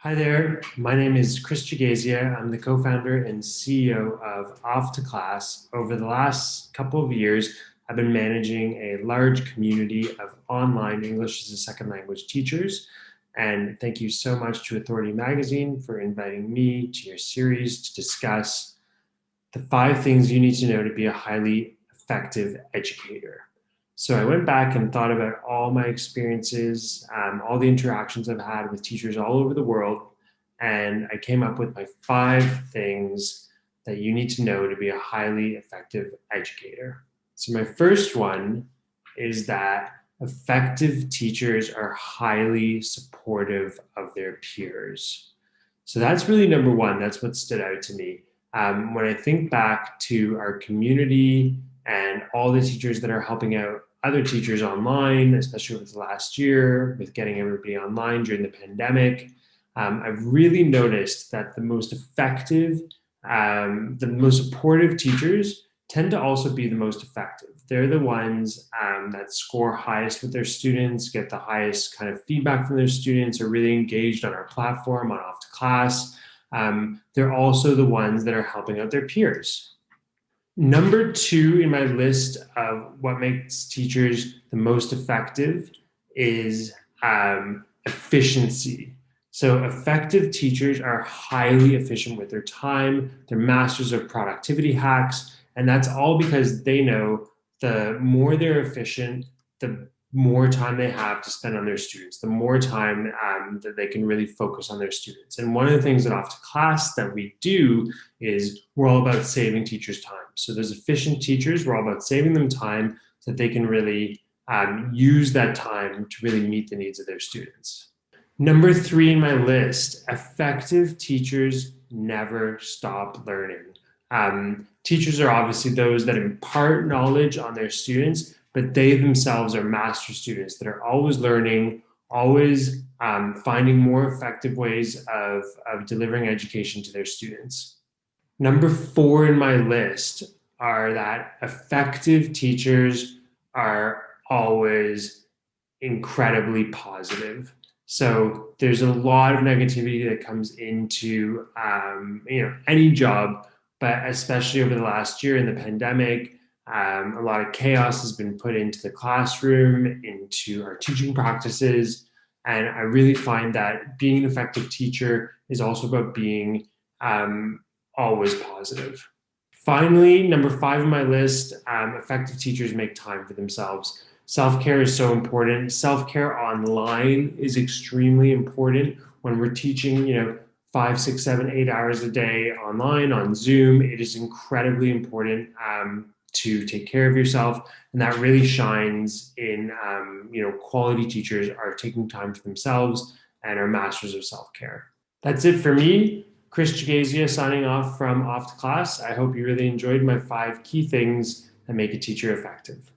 Hi there, my name is Kris Jagasia. I'm the co-founder and CEO of Off2Class. Over the last couple of years, I've been managing a large community of online English as a second language teachers. And thank you so much to Authority Magazine for inviting me to your series to discuss the 5 things you need to know to be a highly effective educator. So I went back and thought about all my experiences, all the interactions I've had with teachers all over the world, and I came up with my 5 things that you need to know to be a highly effective educator. So my first one is that effective teachers are highly supportive of their peers. So that's really number one. That's what stood out to me. When I think back to our community and all the teachers that are helping out other teachers online, especially over the last year with getting everybody online during the pandemic, I've really noticed that the most effective, the most supportive teachers tend to also be the most effective. They're the ones that score highest with their students, get the highest kind of feedback from their students, are really engaged on our platform, on Off2Class. They're also the ones that are helping out their peers. Number 2 in my list of what makes teachers the most effective is efficiency. So effective teachers are highly efficient with their time. They're masters of productivity hacks. And that's all because they know the more they're efficient, the more time they have to spend on their students, the more time that they can really focus on their students. And one of the things at Off2Class that we do is we're all about saving teachers time. So there's efficient teachers, we're all about saving them time so that they can really use that time to really meet the needs of their students. Number 3 in my list, effective teachers never stop learning. Teachers are obviously those that impart knowledge on their students, but they themselves are master students that are always learning, always finding more effective ways of delivering education to their students. Number 4 in my list are that effective teachers are always incredibly positive. So there's a lot of negativity that comes into any job, but especially over the last year in the pandemic, a lot of chaos has been put into the classroom, into our teaching practices, and I really find that being an effective teacher is also about being always positive. Finally, number 5 on my list, effective teachers make time for themselves. Self-care is so important. Self-care online is extremely important when we're teaching, 5, 6, 7, 8 hours a day online on Zoom. It is incredibly important to take care of yourself, and that really shines in quality teachers are taking time for themselves and are masters of self-care. That's it for me. Kris Jagasia signing off from Off2Class. I hope you really enjoyed my 5 key things that make a teacher effective.